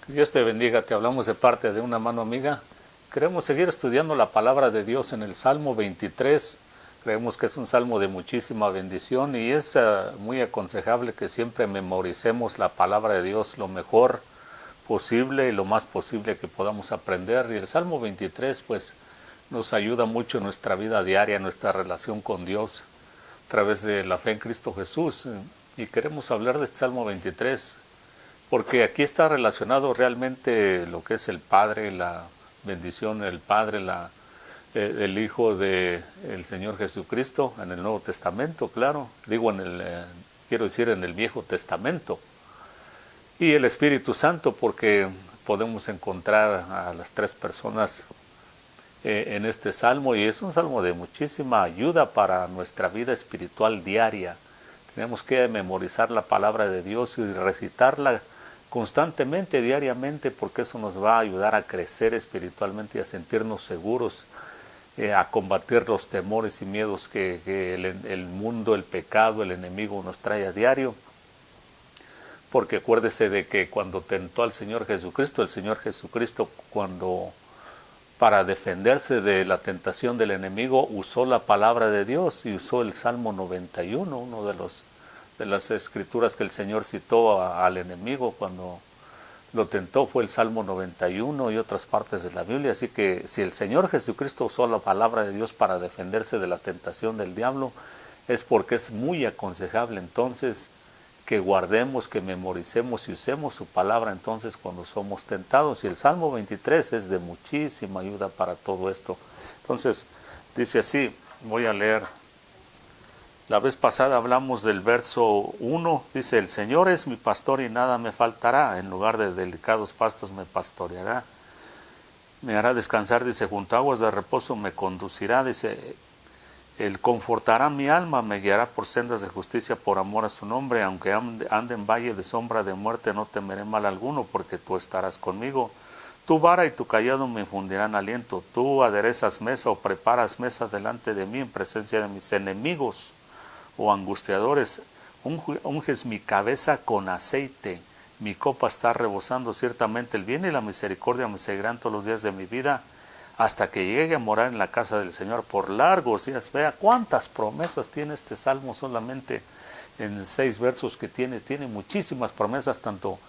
Que Dios te bendiga, te hablamos de parte de una mano amiga. Queremos seguir estudiando la palabra de Dios en el Salmo 23. Creemos que es un salmo de muchísima bendición y es muy aconsejable que siempre memoricemos la palabra de Dios lo mejor posible y lo más posible que podamos aprender. Y el Salmo 23 pues nos ayuda mucho en nuestra vida diaria, en nuestra relación con Dios a través de la fe en Cristo Jesús. Y queremos hablar de este Salmo 23 porque aquí está relacionado realmente lo que es el Padre, la bendición del Padre, el Hijo del Señor Jesucristo en el Nuevo Testamento, claro, digo quiero decir en el Viejo Testamento, y el Espíritu Santo, porque podemos encontrar a las tres personas en este salmo, y es un salmo de muchísima ayuda para nuestra vida espiritual diaria. Tenemos que memorizar la palabra de Dios y recitarla constantemente, diariamente, porque eso nos va a ayudar a crecer espiritualmente y a sentirnos seguros, a combatir los temores y miedos que el mundo, el pecado, el enemigo nos trae a diario. Porque acuérdese de que cuando tentó al Señor Jesucristo, cuando para defenderse de la tentación del enemigo usó la palabra de Dios y usó el Salmo 91, uno de las escrituras que el Señor citó al enemigo cuando lo tentó fue el Salmo 91 y otras partes de la Biblia. Así que si el Señor Jesucristo usó la palabra de Dios para defenderse de la tentación del diablo, es porque es muy aconsejable entonces que guardemos, que memoricemos y usemos su palabra entonces cuando somos tentados. Y el Salmo 23 es de muchísima ayuda para todo esto. Entonces dice así, voy a leer. La vez pasada hablamos del verso 1, dice, el Señor es mi pastor y nada me faltará, en lugar de delicados pastos me pastoreará, me hará descansar, dice, junto a aguas de reposo me conducirá, dice, Él confortará mi alma, me guiará por sendas de justicia por amor a su nombre, aunque ande en valle de sombra de muerte no temeré mal alguno, porque tú estarás conmigo. Tu vara y tu cayado me infundirán aliento, tú aderezas mesa o preparas mesa delante de mí en presencia de mis enemigos o angustiadores, unges mi cabeza con aceite, mi copa está rebosando, ciertamente el bien y la misericordia me seguirán todos los días de mi vida, hasta que llegue a morar en la casa del Señor por largos días. Vea cuántas promesas tiene este salmo solamente en 6 versos que tiene muchísimas promesas, tanto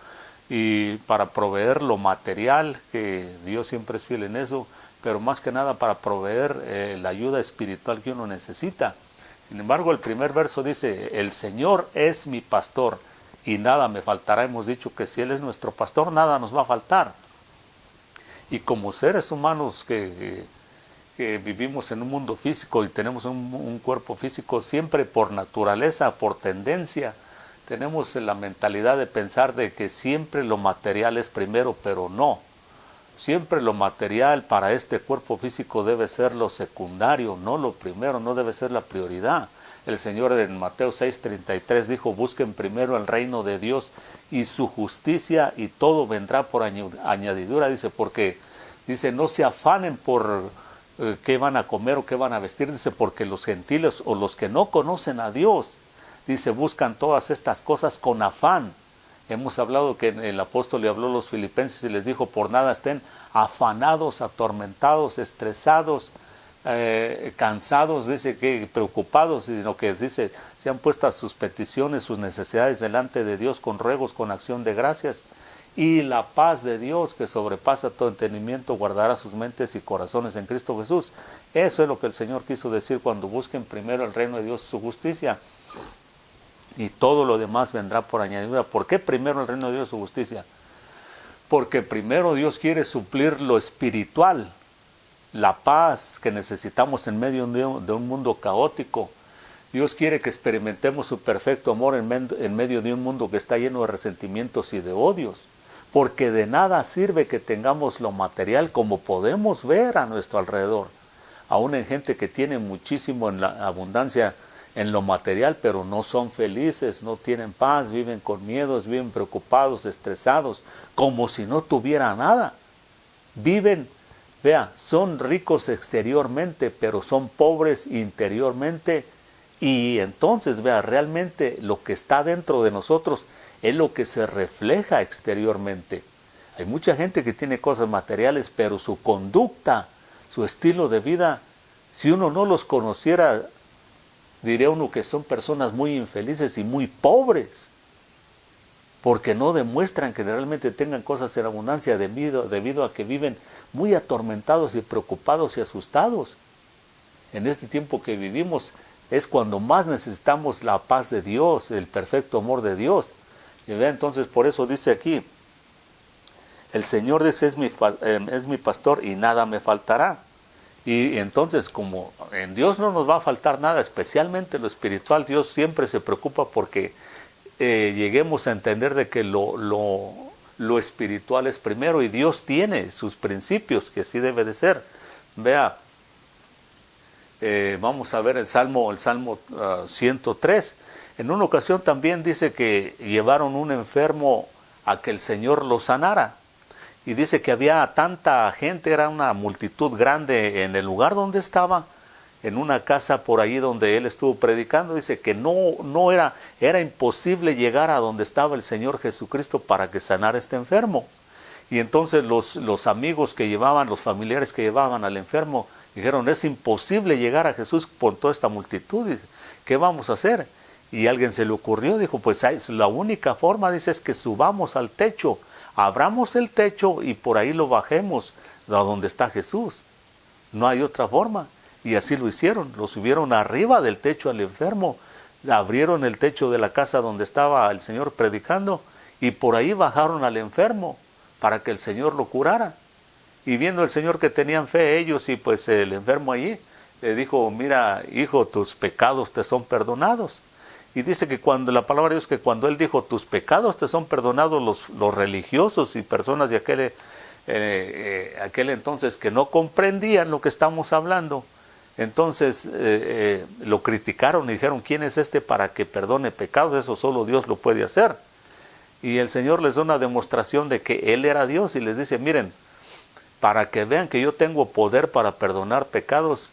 y para proveer lo material, que Dios siempre es fiel en eso, pero más que nada para proveer la ayuda espiritual que uno necesita. Sin embargo, el primer verso dice, el Señor es mi pastor y nada me faltará. Hemos dicho que si Él es nuestro pastor, nada nos va a faltar. Y como seres humanos que vivimos en un mundo físico y tenemos un cuerpo físico, siempre por naturaleza, por tendencia, tenemos la mentalidad de pensar de que siempre lo material es primero, pero no. Siempre lo material para este cuerpo físico debe ser lo secundario, no lo primero, no debe ser la prioridad. El Señor en Mateo 6:33 dijo, busquen primero el reino de Dios y su justicia y todo vendrá por añadidura, dice, porque, dice, no se afanen por qué van a comer o qué van a vestir, dice, porque los gentiles o los que no conocen a Dios, dice, buscan todas estas cosas con afán. Hemos hablado que el apóstol le habló a los filipenses y les dijo, por nada estén afanados, atormentados, estresados, cansados, dice que preocupados, sino que dice, sean puestas sus peticiones, sus necesidades delante de Dios con ruegos, con acción de gracias. Y la paz de Dios, que sobrepasa todo entendimiento, guardará sus mentes y corazones en Cristo Jesús. Eso es lo que el Señor quiso decir cuando busquen primero el reino de Dios y su justicia. Y todo lo demás vendrá por añadidura. ¿Por qué primero el reino de Dios y su justicia? Porque primero Dios quiere suplir lo espiritual, la paz que necesitamos en medio de un mundo caótico. Dios quiere que experimentemos su perfecto amor en medio de un mundo que está lleno de resentimientos y de odios. Porque de nada sirve que tengamos lo material, como podemos ver a nuestro alrededor. Aún en gente que tiene muchísimo en la abundancia en lo material, pero no son felices, no tienen paz, viven con miedos, viven preocupados, estresados, como si no tuviera nada. Viven, vea, son ricos exteriormente, pero son pobres interiormente. Y entonces, vea, realmente lo que está dentro de nosotros es lo que se refleja exteriormente. Hay mucha gente que tiene cosas materiales, pero su conducta, su estilo de vida, si uno no los conociera, diría uno que son personas muy infelices y muy pobres, porque no demuestran que realmente tengan cosas en abundancia debido a que viven muy atormentados y preocupados y asustados. En este tiempo que vivimos es cuando más necesitamos la paz de Dios, el perfecto amor de Dios. Y vea, entonces por eso dice aquí, el Señor dice, es mi pastor y nada me faltará. Y entonces, como en Dios no nos va a faltar nada, especialmente lo espiritual, Dios siempre se preocupa porque lleguemos a entender de que lo espiritual es primero y Dios tiene sus principios, que así debe de ser. Vea, vamos a ver el Salmo 103. En una ocasión también dice que llevaron un enfermo a que el Señor lo sanara. Y dice que había tanta gente, era una multitud grande en el lugar donde estaba, en una casa por ahí donde él estuvo predicando. Dice que era imposible llegar a donde estaba el Señor Jesucristo para que sanara a este enfermo. Y entonces los amigos que llevaban, los familiares que llevaban al enfermo, dijeron, es imposible llegar a Jesús por toda esta multitud. Dice, ¿qué vamos a hacer? Y a alguien se le ocurrió, dijo, pues la única forma, dice, es que subamos al techo, abramos el techo y por ahí lo bajemos a donde está Jesús. No hay otra forma. Y así lo hicieron, lo subieron arriba del techo al enfermo, abrieron el techo de la casa donde estaba el Señor predicando y por ahí bajaron al enfermo para que el Señor lo curara. Y viendo el Señor que tenían fe ellos y pues el enfermo allí, le dijo, mira hijo, tus pecados te son perdonados. Y dice que cuando la palabra de Dios, que cuando él dijo, tus pecados te son perdonados, los religiosos y personas de aquel entonces que no comprendían lo que estamos hablando, entonces lo criticaron y dijeron, ¿quién es este para que perdone pecados? Eso solo Dios lo puede hacer. Y el Señor les da una demostración de que Él era Dios y les dice, miren, para que vean que yo tengo poder para perdonar pecados,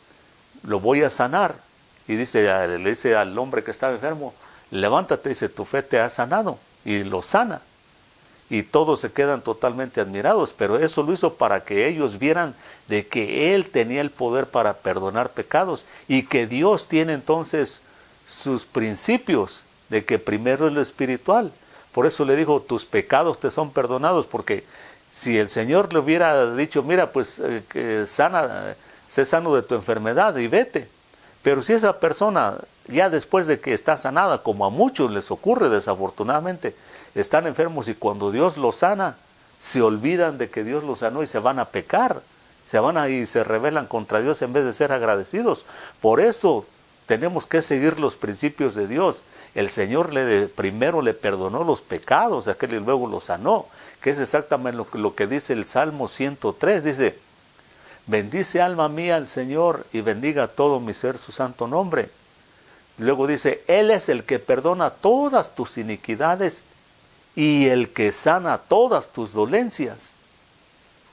lo voy a sanar. Y le dice al hombre que estaba enfermo, levántate, dice, tu fe te ha sanado. Y lo sana. Y todos se quedan totalmente admirados, pero eso lo hizo para que ellos vieran de que Él tenía el poder para perdonar pecados y que Dios tiene entonces sus principios de que primero es lo espiritual. Por eso le dijo, tus pecados te son perdonados, porque si el Señor le hubiera dicho, mira, pues sé sano de tu enfermedad y vete. Pero si esa persona, ya después de que está sanada, como a muchos les ocurre desafortunadamente, están enfermos y cuando Dios los sana, se olvidan de que Dios los sanó y se van a pecar. Y se rebelan contra Dios en vez de ser agradecidos. Por eso tenemos que seguir los principios de Dios. El Señor primero le perdonó los pecados, y luego los sanó, que es exactamente lo que dice el Salmo 103. Dice, bendice alma mía al Señor y bendiga todo mi ser su santo nombre. Luego dice, Él es el que perdona todas tus iniquidades y el que sana todas tus dolencias.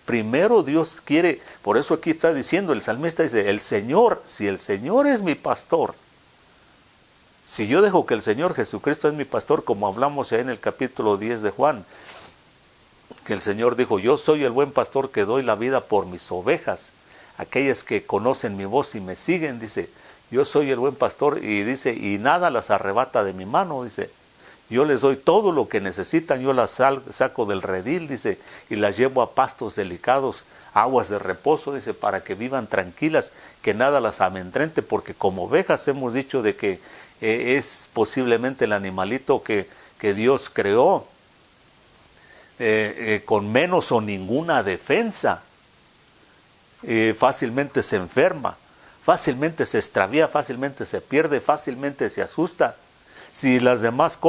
Primero Dios quiere, por eso aquí está diciendo, el salmista dice, si el Señor es mi pastor, si yo dejo que el Señor Jesucristo es mi pastor, como hablamos ya en el capítulo 10 de Juan, que el Señor dijo, yo soy el buen pastor que doy la vida por mis ovejas, aquellas que conocen mi voz y me siguen, dice, yo soy el buen pastor, y dice, y nada las arrebata de mi mano, dice, yo les doy todo lo que necesitan, yo las saco del redil, dice, y las llevo a pastos delicados, aguas de reposo, dice, para que vivan tranquilas, que nada las amedrente, porque como ovejas hemos dicho de que es posiblemente el animalito que Dios creó con menos o ninguna defensa, fácilmente se enferma, fácilmente se extravía, fácilmente se pierde, fácilmente se asusta. Si las demás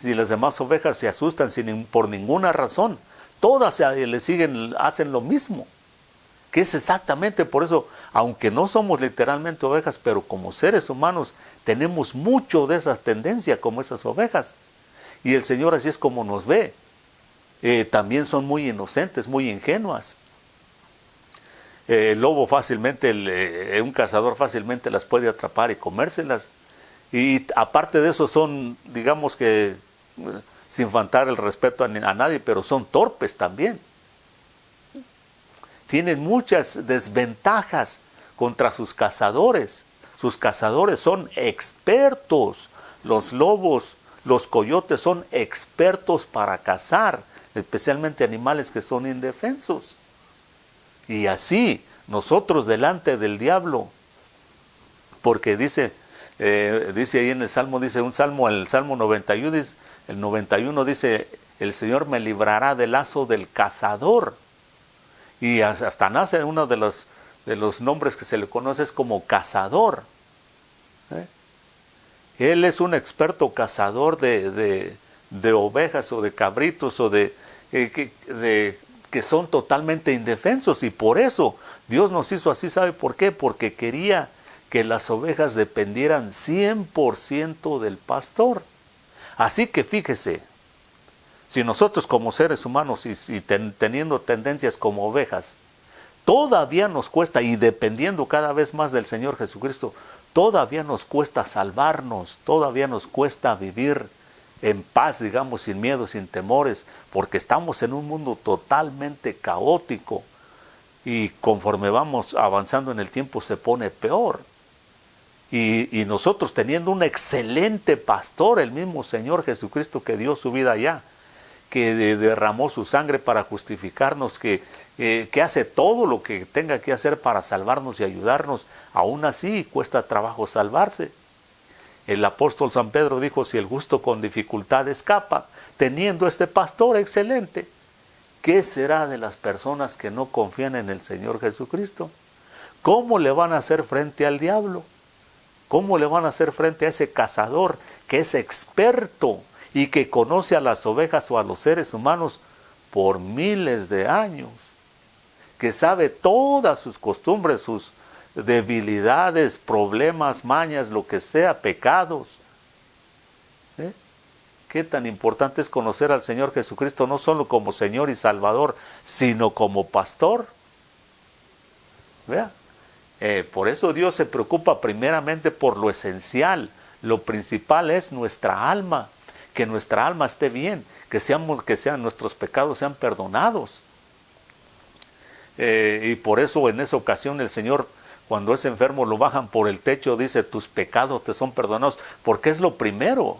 si las demás ovejas se asustan por ninguna razón, todas le siguen, hacen lo mismo. Que es exactamente por eso, aunque no somos literalmente ovejas, pero como seres humanos tenemos mucho de esa tendencia como esas ovejas. Y el Señor así es como nos ve. También son muy inocentes, muy ingenuas. El lobo fácilmente, un cazador fácilmente las puede atrapar y comérselas. Y aparte de eso son, digamos que, sin faltar el respeto a nadie, pero son torpes también. Tienen muchas desventajas contra sus cazadores. Sus cazadores son expertos. Los lobos, los coyotes son expertos para cazar, especialmente animales que son indefensos. Y así, nosotros delante del diablo, porque dice ahí en el Salmo, dice un Salmo, el Salmo 91, el 91 dice, el Señor me librará del lazo del cazador. Y hasta nace uno de los nombres que se le conoce es como cazador. Él es un experto cazador de ovejas o de cabritos o que son totalmente indefensos, y por eso Dios nos hizo así. ¿Sabe por qué? Porque quería que las ovejas dependieran 100% del pastor. Así que fíjese, si nosotros como seres humanos y teniendo tendencias como ovejas, todavía nos cuesta, y dependiendo cada vez más del Señor Jesucristo, todavía nos cuesta salvarnos, todavía nos cuesta vivir en paz, digamos, sin miedo, sin temores, porque estamos en un mundo totalmente caótico, y conforme vamos avanzando en el tiempo se pone peor. Y nosotros teniendo un excelente pastor, el mismo Señor Jesucristo que dio su vida allá, que derramó su sangre para justificarnos, que hace todo lo que tenga que hacer para salvarnos y ayudarnos, aún así cuesta trabajo salvarse. El apóstol San Pedro dijo, si el justo con dificultad escapa, teniendo este pastor excelente, ¿qué será de las personas que no confían en el Señor Jesucristo? ¿Cómo le van a hacer frente al diablo? ¿Cómo le van a hacer frente a ese cazador que es experto y que conoce a las ovejas o a los seres humanos por miles de años? Que sabe todas sus costumbres, sus debilidades, problemas, mañas, lo que sea, pecados. Qué tan importante es conocer al Señor Jesucristo, no solo como Señor y Salvador, sino como pastor. Vea. Por eso Dios se preocupa primeramente por lo esencial. Lo principal es nuestra alma, que nuestra alma esté bien, que sean nuestros pecados sean perdonados. Y por eso en esa ocasión el Señor, cuando es enfermo, lo bajan por el techo, dice, tus pecados te son perdonados, porque es lo primero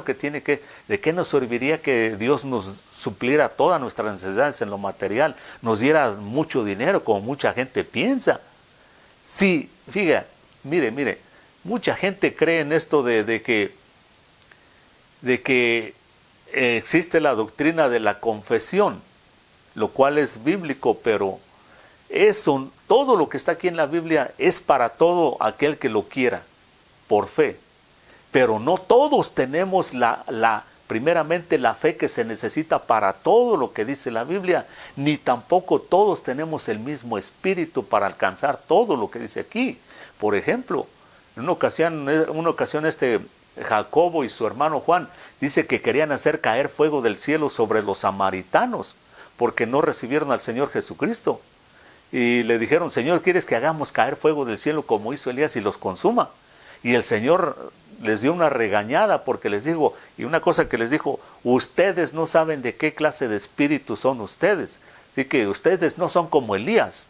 que tiene que, ¿de qué nos serviría que Dios nos supliera todas nuestras necesidades en lo material, nos diera mucho dinero, como mucha gente piensa? Sí, fíjate, mire, mucha gente cree en esto de que existe la doctrina de la confesión, lo cual es bíblico, pero eso, todo lo que está aquí en la Biblia es para todo aquel que lo quiera, por fe. Pero no todos tenemos primeramente la fe que se necesita para todo lo que dice la Biblia, ni tampoco todos tenemos el mismo espíritu para alcanzar todo lo que dice aquí. Por ejemplo, en una ocasión Jacobo y su hermano Juan dice que querían hacer caer fuego del cielo sobre los samaritanos porque no recibieron al Señor Jesucristo. Y le dijeron, Señor, ¿quieres que hagamos caer fuego del cielo como hizo Elías y los consuma? Y el Señor les dio una regañada porque les dijo, y una cosa que les dijo, ustedes no saben de qué clase de espíritu son ustedes. Así que ustedes no son como Elías.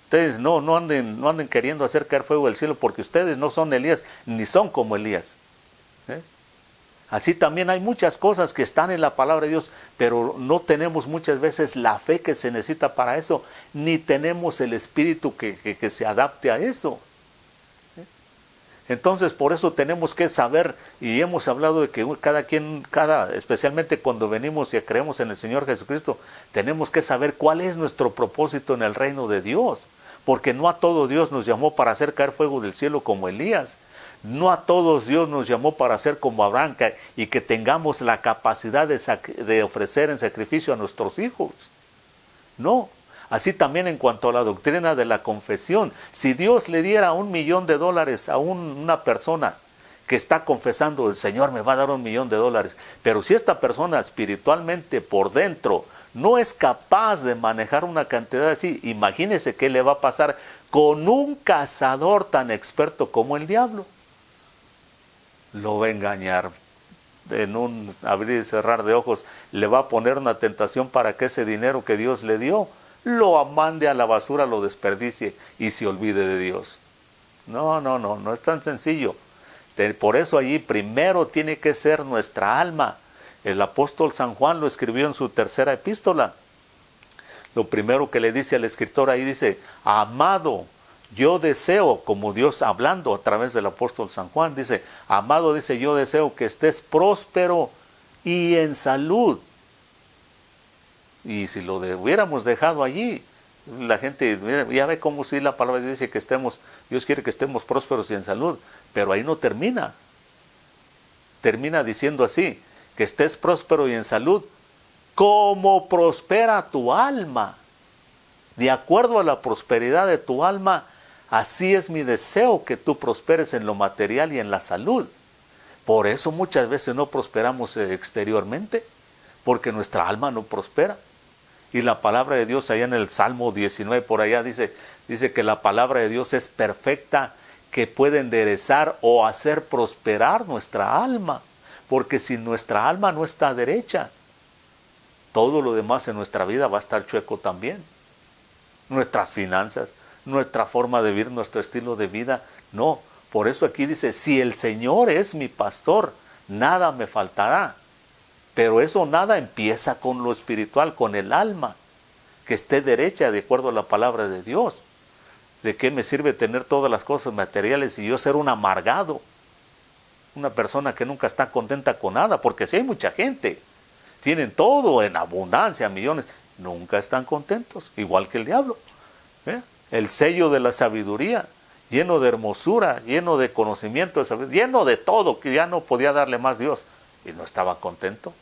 Ustedes no anden queriendo hacer caer fuego del cielo porque ustedes no son Elías ni son como Elías. Así también hay muchas cosas que están en la palabra de Dios, pero no tenemos muchas veces la fe que se necesita para eso, ni tenemos el espíritu que se adapte a eso. Entonces, por eso tenemos que saber, y hemos hablado de que especialmente cuando venimos y creemos en el Señor Jesucristo, tenemos que saber cuál es nuestro propósito en el reino de Dios, porque no a todo Dios nos llamó para hacer caer fuego del cielo como Elías. No a todos Dios nos llamó para ser como Abraham y que tengamos la capacidad de ofrecer en sacrificio a nuestros hijos. No. Así también en cuanto a la doctrina de la confesión. Si Dios le diera $1,000,000 a una persona que está confesando, el Señor me va a dar $1,000,000, pero si esta persona espiritualmente por dentro no es capaz de manejar una cantidad así, imagínese qué le va a pasar con un cazador tan experto como el diablo. Lo va a engañar en un abrir y cerrar de ojos, le va a poner una tentación para que ese dinero que Dios le dio, lo mande a la basura, lo desperdicie y se olvide de Dios. No, no, no, no es tan sencillo. Por eso allí primero tiene que ser nuestra alma. El apóstol San Juan lo escribió en su tercera epístola. Lo primero que le dice al escritor ahí dice, amado, yo deseo, como Dios hablando a través del apóstol San Juan, dice, amado, dice, yo deseo que estés próspero y en salud. Y si lo hubiéramos dejado allí, la gente, ya ve cómo si la palabra dice que estemos, Dios quiere que estemos prósperos y en salud, pero ahí no termina. Termina diciendo así, que estés próspero y en salud, como prospera tu alma. De acuerdo a la prosperidad de tu alma, así es mi deseo que tú prosperes en lo material y en la salud. Por eso muchas veces no prosperamos exteriormente, porque nuestra alma no prospera. Y la palabra de Dios allá en el Salmo 19, por allá dice que la palabra de Dios es perfecta, que puede enderezar o hacer prosperar nuestra alma. Porque si nuestra alma no está derecha, todo lo demás en nuestra vida va a estar chueco también. Nuestras finanzas, nuestra forma de vivir, nuestro estilo de vida, no. Por eso aquí dice, si el Señor es mi pastor, nada me faltará. Pero eso nada empieza con lo espiritual, con el alma, que esté derecha de acuerdo a la palabra de Dios. ¿De qué me sirve tener todas las cosas materiales y yo ser un amargado? Una persona que nunca está contenta con nada, porque si hay mucha gente, tienen todo en abundancia, millones, nunca están contentos, igual que el diablo. El sello de la sabiduría, lleno de hermosura, lleno de conocimiento, lleno de todo, que ya no podía darle más Dios. Y no estaba contento,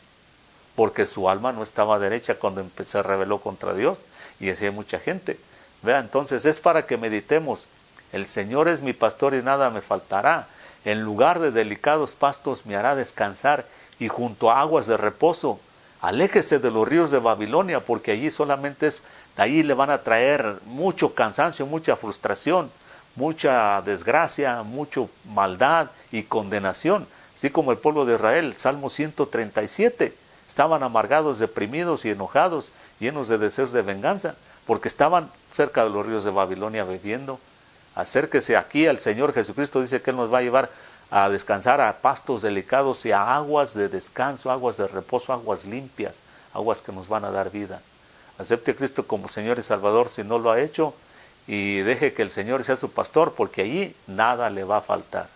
porque su alma no estaba derecha cuando se rebeló contra Dios. Y así hay mucha gente. Vea, entonces es para que meditemos. El Señor es mi pastor y nada me faltará. En lugar de delicados pastos me hará descansar y junto a aguas de reposo. Aléjese de los ríos de Babilonia, porque allí solamente allí le van a traer mucho cansancio, mucha frustración, mucha desgracia, mucha maldad y condenación. Así como el pueblo de Israel, Salmo 137, estaban amargados, deprimidos y enojados, llenos de deseos de venganza, porque estaban cerca de los ríos de Babilonia bebiendo. Acérquese aquí al Señor Jesucristo, dice que Él nos va a llevar a descansar a pastos delicados y a aguas de descanso, aguas de reposo, aguas limpias, aguas que nos van a dar vida. Acepte a Cristo como Señor y Salvador si no lo ha hecho y deje que el Señor sea su pastor, porque allí nada le va a faltar.